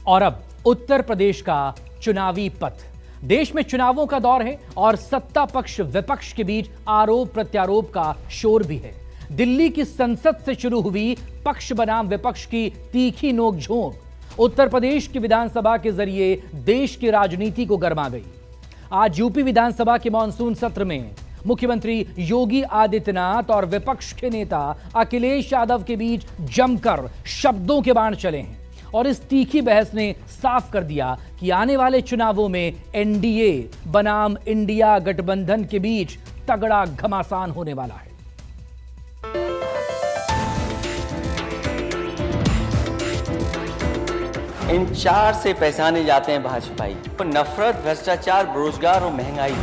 और अब उत्तर प्रदेश का चुनावी पथ। देश में चुनावों का दौर है और सत्ता पक्ष विपक्ष के बीच आरोप प्रत्यारोप का शोर भी है। दिल्ली की संसद से शुरू हुई पक्ष बनाम विपक्ष की तीखी नोकझोंक उत्तर प्रदेश की विधानसभा के जरिए देश की राजनीति को गरमा गई। आज यूपी विधानसभा के मॉनसून सत्र में मुख्यमंत्री योगी आदित्यनाथ और विपक्ष के नेता अखिलेश यादव के बीच जमकर शब्दों के बाण चले हैं और इस तीखी बहस ने साफ कर दिया कि आने वाले चुनावों में एनडीए बनाम इंडिया गठबंधन के बीच तगड़ा घमासान होने वाला है। इन चार से पहचाने जाते हैं भाजपाई, नफरत, भ्रष्टाचार, बेरोजगार और महंगाई।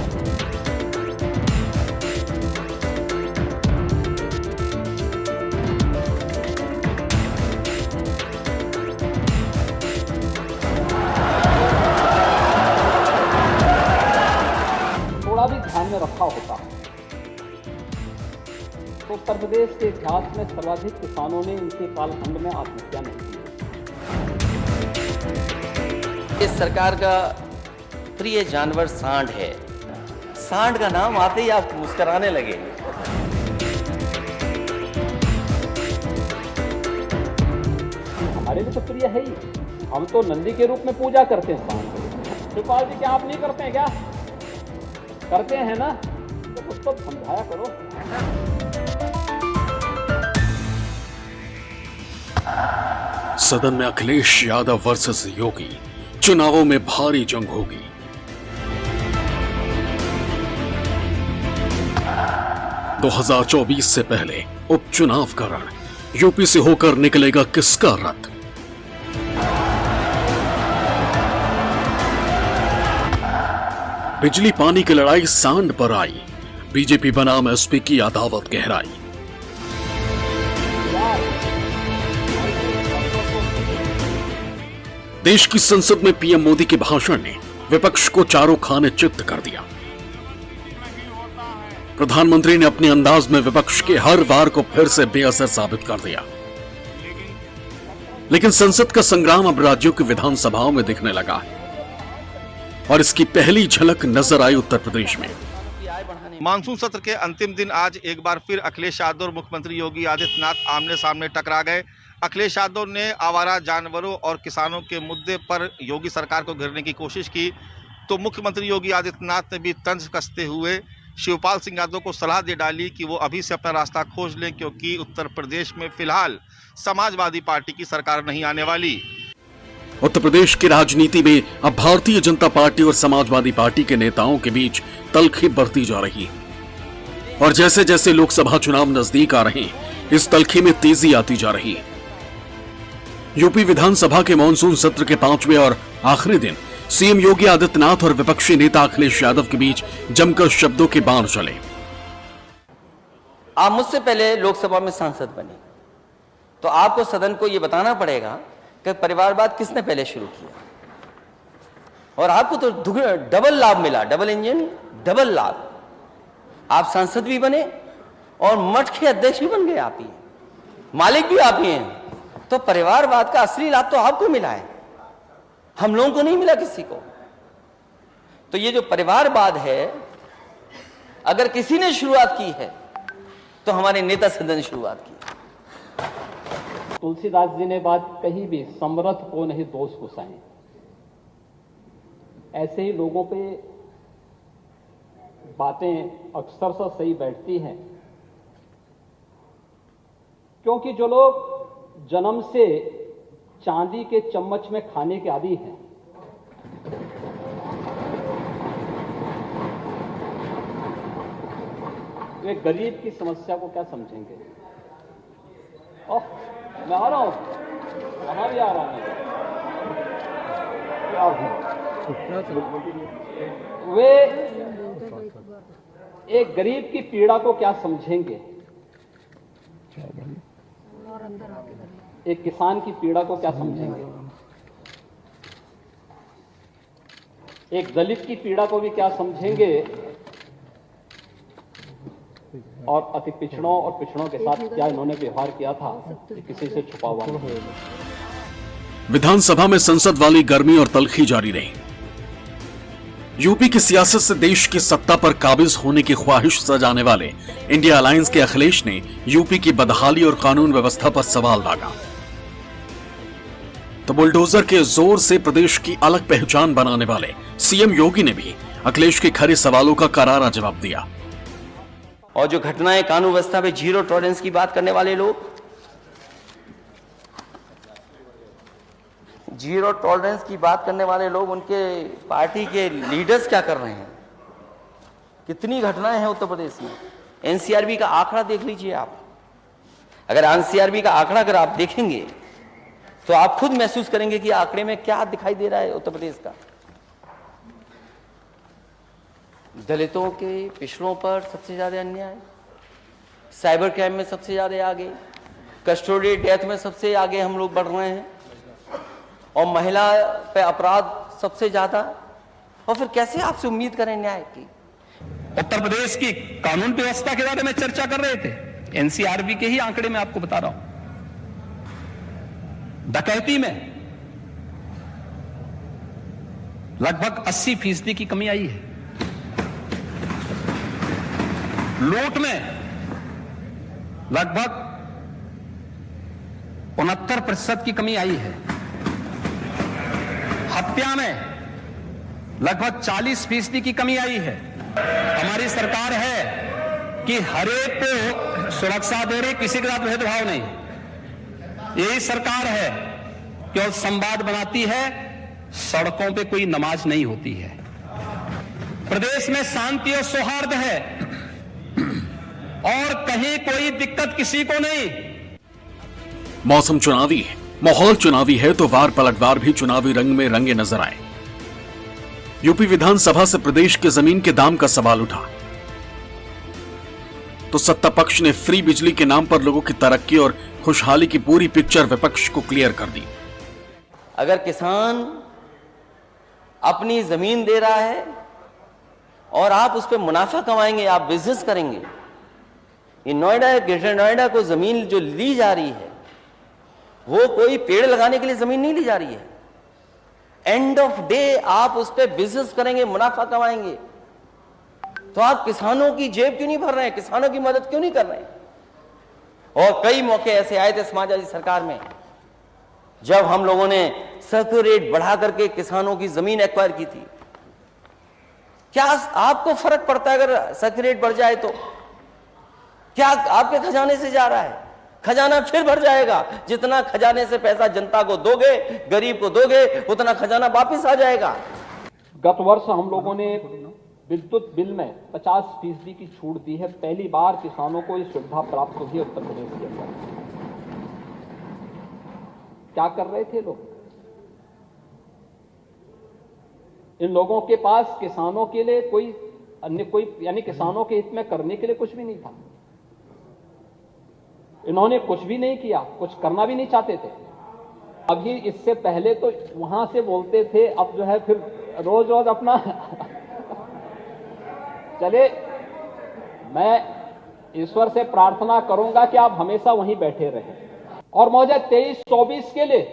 थोड़ा भी ध्यान में रखा होता तो उत्तर प्रदेश के इतिहास में सर्वाधिक किसानों ने इनके कालखंड में आत्महत्या नहीं की। इस सरकार का प्रिय जानवर सांड है। सांड का नाम आते ही आप मुस्कुराने लगे। हमारे लिए तो प्रिय है ही, हम तो नंदी के रूप में पूजा करते हैं सांड को। शिवपाल जी क्या आप नहीं करते हैं? क्या करते हैं ना? तो कुछ तो समझाया करो। सदन में अखिलेश यादव वर्सेस योगी, चुनावों में भारी जंग होगी। दो 2024 से पहले उपचुनाव का रण यूपी से होकर निकलेगा किसका रथ? बिजली पानी की लड़ाई सांड पर आई, बीजेपी बनाम एसपी की अदावत गहराई। देश की संसद में पीएम मोदी के भाषण ने विपक्ष को चारों खाने चित्त कर दिया। प्रधानमंत्री ने अपने अंदाज में विपक्ष के हर वार को फिर से बेअसर साबित कर दिया। लेकिन संसद का संग्राम अब राज्यों की विधानसभाओं में दिखने लगा है और इसकी पहली झलक नजर आई उत्तर प्रदेश में। मानसून सत्र के अंतिम दिन आज एक बार फिर अखिलेश यादव और मुख्यमंत्री योगी आदित्यनाथ आमने सामने टकरा गए। अखिलेश यादव ने आवारा जानवरों और किसानों के मुद्दे पर योगी सरकार को घेरने की कोशिश की, तो मुख्यमंत्री योगी आदित्यनाथ ने भी तंज कसते हुए शिवपाल सिंह यादव को सलाह दे डाली कि वो अभी से अपना रास्ता खोज लें, क्योंकि उत्तर प्रदेश में फिलहाल समाजवादी पार्टी की सरकार नहीं आने वाली। उत्तर प्रदेश की राजनीति में अब भारतीय जनता पार्टी और समाजवादी पार्टी के नेताओं के बीच तल्खी बढ़ती जा रही है और जैसे जैसे लोकसभा चुनाव नजदीक आ रहे हैं, इस तल्खी में तेजी आती जा रही है। यूपी विधानसभा के मॉनसून सत्र के 5वें और आखिरी दिन सीएम योगी आदित्यनाथ और विपक्षी नेता अखिलेश यादव के बीच जमकर शब्दों के बाण चले। आप मुझसे पहले लोकसभा में सांसद बने, तो आपको सदन को यह बताना पड़ेगा कि परिवारवाद किसने पहले शुरू किया, और आपको तो डबल लाभ मिला, डबल इंजन, डबल लाभ। आप सांसद भी बने और मठ के अध्यक्ष भी बन गए, आप ही मालिक भी आप ही हैं। तो परिवारवाद का असली लाभ तो आपको मिला है, हम लोगों को नहीं मिला किसी को। तो ये जो परिवारवाद है, अगर किसी ने शुरुआत की है तो हमारे नेता सदन ने शुरुआत की। तुलसीदास जी ने बात कही भी, समर्थ को नहीं दोष गुसाएं। ऐसे ही लोगों पे बातें अक्सर सा सही बैठती हैं, क्योंकि जो लोग जन्म से चांदी के चम्मच में खाने के आदी हैं, वे गरीब की समस्या को क्या समझेंगे? ओह, मैं आ रहा हूं, वहां भी आ रहा हूं। वे एक गरीब की पीड़ा को क्या समझेंगे? एक किसान की पीड़ा को क्या समझेंगे? एक दलित की पीड़ा को भी क्या समझेंगे? और अति पिछड़ों और पिछड़ों के साथ क्या इन्होंने व्यवहार किया था, किसी से छुपा हुआ नहीं। विधानसभा में संसद वाली गर्मी और तलखी जारी रही। यूपी की सियासत से देश की सत्ता पर काबिज होने की ख्वाहिश सजाने वाले इंडिया अलायंस के अखिलेश ने यूपी की बदहाली और कानून व्यवस्था पर सवाल दागा, तो बुलडोजर के जोर से प्रदेश की अलग पहचान बनाने वाले सीएम योगी ने भी अखिलेश के खरे सवालों का करारा जवाब दिया। और जो घटनाएं कानून व्यवस्था पे जीरो टॉलरेंस की बात करने वाले लोग, जीरो टॉलरेंस की बात करने वाले लोग, उनके पार्टी के लीडर्स क्या कर रहे हैं? कितनी घटनाएं हैं उत्तर प्रदेश में। एनसीआरबी का आंकड़ा देख लीजिए आप। अगर एनसीआरबी का आंकड़ा अगर आप देखेंगे तो आप खुद महसूस करेंगे कि आंकड़े में क्या दिखाई दे रहा है उत्तर प्रदेश का। दलितों के, पिछड़ों पर सबसे ज्यादा अन्याय, साइबर क्राइम में सबसे ज्यादा आगे, कस्टोडियल डेथ में सबसे आगे हम लोग बढ़ रहे हैं, और महिला पे अपराध सबसे ज्यादा। और फिर कैसे आपसे उम्मीद करें न्याय की? उत्तर प्रदेश की कानून व्यवस्था के बारे में चर्चा कर रहे थे। एनसीआरबी के ही आंकड़े में आपको बता रहा हूं। डकैती में लगभग 80% की कमी आई है। लूट में लगभग 69% की कमी आई है। हत्या में लगभग 40% की कमी आई है। हमारी सरकार है कि हरेक को सुरक्षा दे रही, किसी के साथ भेदभाव नहीं। यही सरकार है कि और संवाद बनाती है, सड़कों पे कोई नमाज नहीं होती है। प्रदेश में शांति और सौहार्द है और कहीं कोई दिक्कत किसी को नहीं। मौसम चुनावी है, माहौल चुनावी है, तो वार पलटवार भी चुनावी रंग में रंगे नजर आए। यूपी विधानसभा से प्रदेश के जमीन के दाम का सवाल उठा तो सत्ता पक्ष ने फ्री बिजली के नाम पर लोगों की तरक्की और खुशहाली की पूरी पिक्चर विपक्ष को क्लियर कर दी। अगर किसान अपनी जमीन दे रहा है और आप उस पर मुनाफा कमाएंगे, आप बिजनेस करेंगे, ये नोएडा, ग्रेटर नोएडा को जमीन जो ली जा रही है वो कोई पेड़ लगाने के लिए जमीन नहीं ली जा रही है। एंड ऑफ डे आप उस पर बिजनेस करेंगे, मुनाफा कमाएंगे, तो आप किसानों की जेब क्यों नहीं भर रहे हैं? किसानों की मदद क्यों नहीं कर रहे हैं? और कई मौके ऐसे आए थे समाजवादी सरकार में जब हम लोगों ने सर्कुलर रेट बढ़ा करके किसानों की जमीन एक्वायर की थी। क्या आपको फर्क पड़ता है अगर सर्कुलर रेट बढ़ जाए तो? क्या आपके खजाने से जा रहा है? खजाना फिर भर जाएगा। जितना खजाने से पैसा जनता को दोगे, गरीब को दोगे, उतना खजाना वापस आ जाएगा। गत वर्ष हम लोगों ने विद्युत बिल में 50% की छूट दी है। पहली बार किसानों को ये सुविधा प्राप्त हुई है उत्तर प्रदेश के अंदर। क्या कर रहे थे लोग? इन लोगों के पास किसानों के लिए कोई यानी किसानों के हित में करने के लिए कुछ भी नहीं था। इन्होंने कुछ भी नहीं किया, कुछ करना भी नहीं चाहते थे। अभी इससे पहले तो वहां से बोलते थे, अब जो है फिर रोज रोज अपना चले। मैं ईश्वर से प्रार्थना करूंगा कि आप हमेशा वहीं बैठे रहें। और मौजूद 23-24 के लिए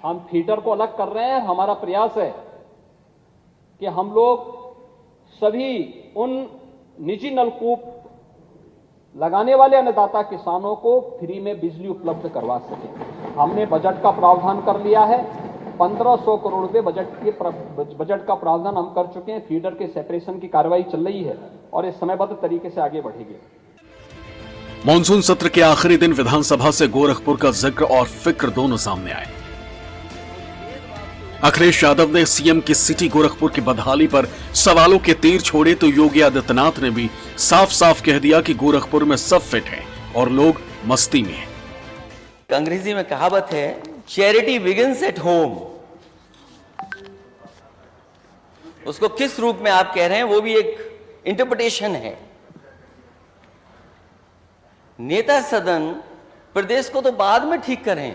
हम फीडर को अलग कर रहे हैं। हमारा प्रयास है कि हम लोग सभी उन निजी नलकूप लगाने वाले अन्नदाता किसानों को फ्री में बिजली उपलब्ध करवा सकें। हमने बजट का प्रावधान कर लिया है। 1500 करोड़ रुपए बजट का प्रावधान हम कर चुके हैं। फीडर के सेपरेशन की कार्रवाई चल रही है और इस समयबद्ध तरीके से आगे बढ़ेगी। मॉनसून सत्र के आखिरी दिन विधानसभा से गोरखपुर का जिक्र और फिक्र दोनों सामने आए। अखिलेश यादव ने सीएम की सिटी गोरखपुर की बदहाली पर सवालों के तीर छोड़े तो योगी आदित्यनाथ ने भी साफ साफ कह दिया कि गोरखपुर में सब फिट है और लोग मस्ती में हैं। अंग्रेजी में कहावत है, चैरिटी बिगिंस एट होम। उसको किस रूप में आप कह रहे हैं वो भी एक इंटरप्रिटेशन है। नेता सदन प्रदेश को तो बाद में ठीक करें।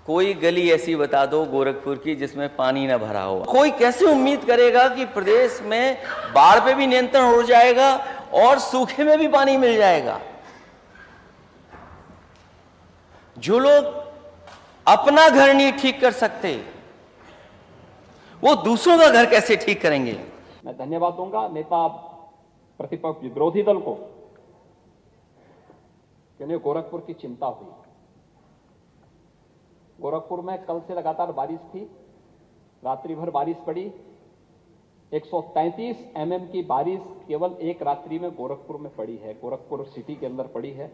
कोई गली ऐसी बता दो गोरखपुर की जिसमें पानी ना भरा हो। कोई कैसे उम्मीद करेगा कि प्रदेश में बाढ़ पे भी नियंत्रण हो जाएगा और सूखे में भी पानी मिल जाएगा? जो लोग अपना घर नहीं ठीक कर सकते, वो दूसरों का घर कैसे ठीक करेंगे? मैं धन्यवाद दूंगा नेता प्रतिपक्ष विरोधी दल को, जिन्हें गोरखपुर की चिंता हुई। गोरखपुर में कल से लगातार बारिश थी, रात्रि भर बारिश पड़ी। 133 mm की बारिश केवल एक रात्रि में गोरखपुर में पड़ी है, गोरखपुर सिटी के अंदर पड़ी है।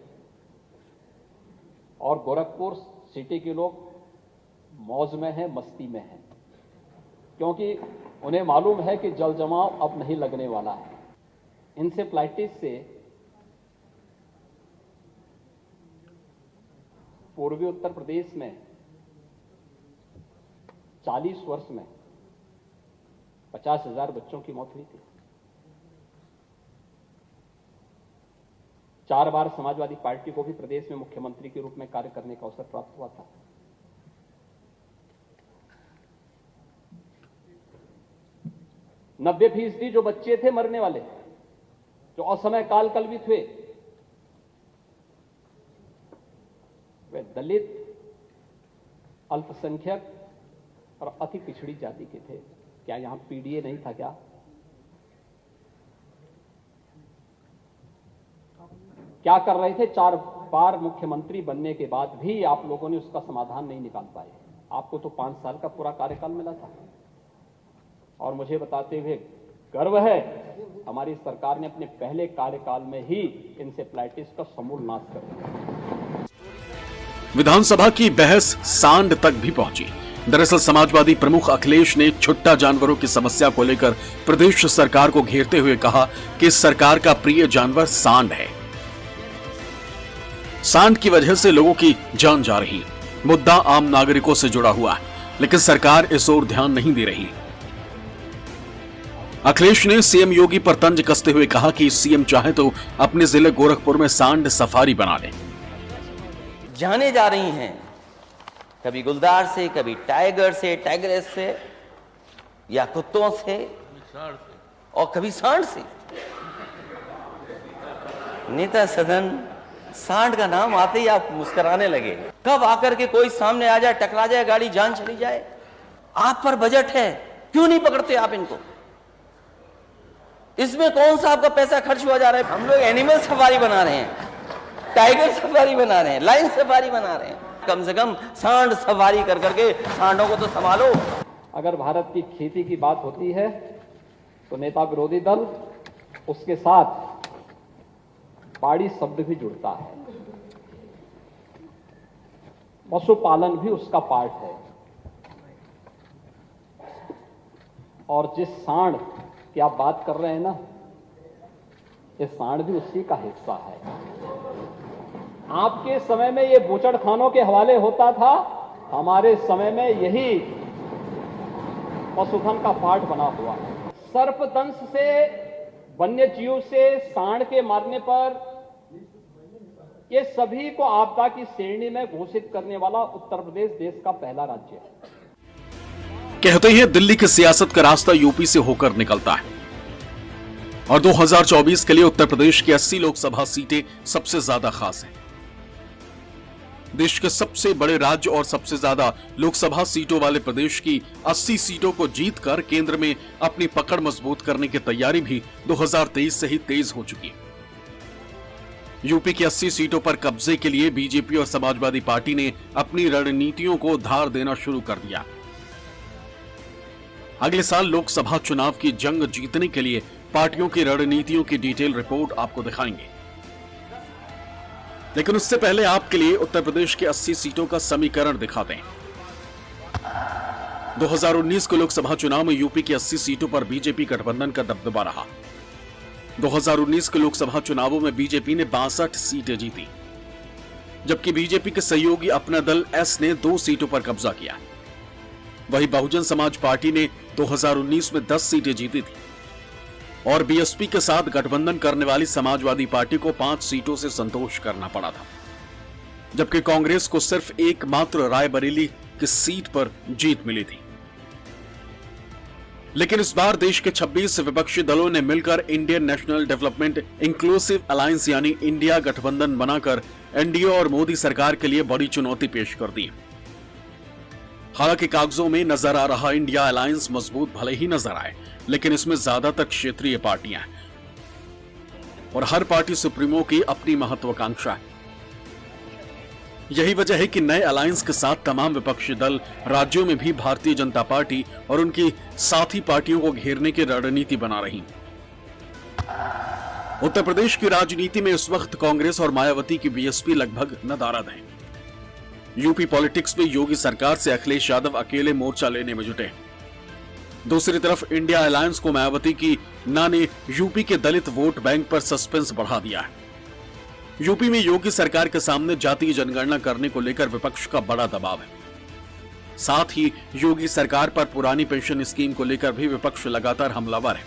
और गोरखपुर सिटी के लोग मौज में हैं, मस्ती में हैं, क्योंकि उन्हें मालूम है कि जल जमाव अब नहीं लगने वाला है। इंसेफ्लाइटिस से पूर्वी उत्तर प्रदेश में 40 वर्ष में 50,000 बच्चों की मौत हुई थी। 4 बार समाजवादी पार्टी को भी प्रदेश में मुख्यमंत्री के रूप में कार्य करने का अवसर प्राप्त हुआ था। नब्बे फीसदी जो बच्चे थे मरने वाले, जो असमय काल कलवित हुए, वे दलित, अल्पसंख्यक और अति पिछड़ी जाति के थे। क्या यहां पीडीए नहीं था क्या? क्या कर रहे थे? 4 बार मुख्यमंत्री बनने के बाद भी आप लोगों ने उसका समाधान नहीं निकाल पाए। आपको तो 5 साल का पूरा कार्यकाल मिला था। और मुझे बताते हुए गर्व है, हमारी सरकार ने अपने पहले कार्यकाल में ही इंसेफ्लाइटिस का समूल नाश कर दिया। विधानसभा की बहस सांड तक भी पहुंची। दरअसल समाजवादी प्रमुख अखिलेश ने छुट्टा जानवरों की समस्या को लेकर प्रदेश सरकार को घेरते हुए कहा कि सरकार का प्रिय जानवर सांड है। सांड की वजह से लोगों की जान जा रही। मुद्दा आम नागरिकों से जुड़ा हुआ है, लेकिन सरकार इस ओर ध्यान नहीं दे रही। अखिलेश ने सीएम योगी पर तंज कसते हुए कहा कि सीएम चाहे तो अपने जिले गोरखपुर में सांड सफारी बना ले। जाने जा रही हैं, कभी गुलदार से, कभी टाइगर से, टाइगरेस से, या कुत्तों से, और कभी सांड से। नेता सदन सांड का नाम आते ही आप मुस्कुराने लगे। कब आकर के कोई सामने आ जाए, टकरा जाए, गाड़ी जान चली जाए। आप पर बजट है, क्यों नहीं पकड़ते आप इनको? इसमें कौन सा आपका पैसा खर्च हुआ जा रहा है? हम लोग एनिमल सफारी बना रहे हैं, टाइगर सफारी बना रहे हैं, लाइन सफारी बना रहे हैं। कम से कम सांड सफारी कर करके सांडों को तो संभालो। अगर भारत की खेती की बात होती है तो नेता विरोधी दल, उसके साथ पाड़ी शब्द भी जुड़ता है। पशुपालन भी उसका पार्ट है। और जिस सांड की आप बात कर रहे हैं ना, ये सांड भी उसी का हिस्सा है। आपके समय में ये बूचड़खानों के हवाले होता था, हमारे समय में यही पशुधन का पार्ट बना हुआ है। सर्पदंश से, वन्य जीव से सांड के मारने पर ये सभी को आपदा की श्रेणी में घोषित करने वाला उत्तर प्रदेश देश का पहला राज्य है। कहते हैं दिल्ली की सियासत का रास्ता यूपी से होकर निकलता है और 2024 के लिए उत्तर प्रदेश की 80 लोकसभा सीटें सबसे ज्यादा खास हैं। देश के सबसे बड़े राज्य और सबसे ज्यादा लोकसभा सीटों वाले प्रदेश की 80 सीटों को जीतकर केंद्र में अपनी पकड़ मजबूत करने की तैयारी भी 2023 से ही तेज हो चुकी है। यूपी की 80 सीटों पर कब्जे के लिए बीजेपी और समाजवादी पार्टी ने अपनी रणनीतियों को धार देना शुरू कर दिया। अगले साल लोकसभा चुनाव की जंग जीतने के लिए पार्टियों की रणनीतियों की डिटेल रिपोर्ट आपको दिखाएंगे, लेकिन उससे पहले आपके लिए उत्तर प्रदेश की 80 सीटों का समीकरण दिखाते हैं। 2019 के लोकसभा चुनाव में यूपी की 80 सीटों पर बीजेपी गठबंधन का दबदबा रहा। 2019 के लोकसभा चुनावों में बीजेपी ने 62 सीटें जीती, जबकि बीजेपी के सहयोगी अपना दल एस ने 2 सीटों पर कब्जा किया। वहीं बहुजन समाज पार्टी ने 2019 में 10 सीटें जीती थी और बीएसपी के साथ गठबंधन करने वाली समाजवादी पार्टी को 5 सीटों से संतोष करना पड़ा था, जबकि कांग्रेस को सिर्फ एकमात्र रायबरेली की सीट पर जीत मिली थी। लेकिन इस बार देश के 26 विपक्षी दलों ने मिलकर Indian national development inclusive alliance यानी इंडिया गठबंधन बनाकर एनडीए और मोदी सरकार के लिए बड़ी चुनौती पेश कर दी। हालांकि कागजों में नजर आ रहा इंडिया अलायंस मजबूत भले ही नजर आए, लेकिन इसमें ज्यादातर क्षेत्रीय पार्टियां हैं और हर पार्टी सुप्रीमो की अपनी महत्वाकांक्षा है। यही वजह है कि नए अलायंस के साथ तमाम विपक्षी दल राज्यों में भी भारतीय जनता पार्टी और उनकी साथी पार्टियों को घेरने की रणनीति बना रही। उत्तर प्रदेश की राजनीति में इस वक्त कांग्रेस और मायावती की बीएसपी लगभग नदारद है। यूपी पॉलिटिक्स में योगी सरकार से अखिलेश यादव अकेले मोर्चा लेने में जुटे। दूसरी तरफ इंडिया अलायंस को मायावती की ना ने यूपी के दलित वोट बैंक पर सस्पेंस बढ़ा दिया है। यूपी में योगी सरकार के सामने जातीय जनगणना करने को लेकर विपक्ष का बड़ा दबाव है। साथ ही योगी सरकार पर पुरानी पेंशन स्कीम को लेकर भी विपक्ष लगातार हमलावर है।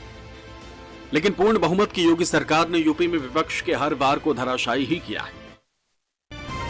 लेकिन पूर्ण बहुमत की योगी सरकार ने यूपी में विपक्ष के हर वार को धराशायी ही किया है।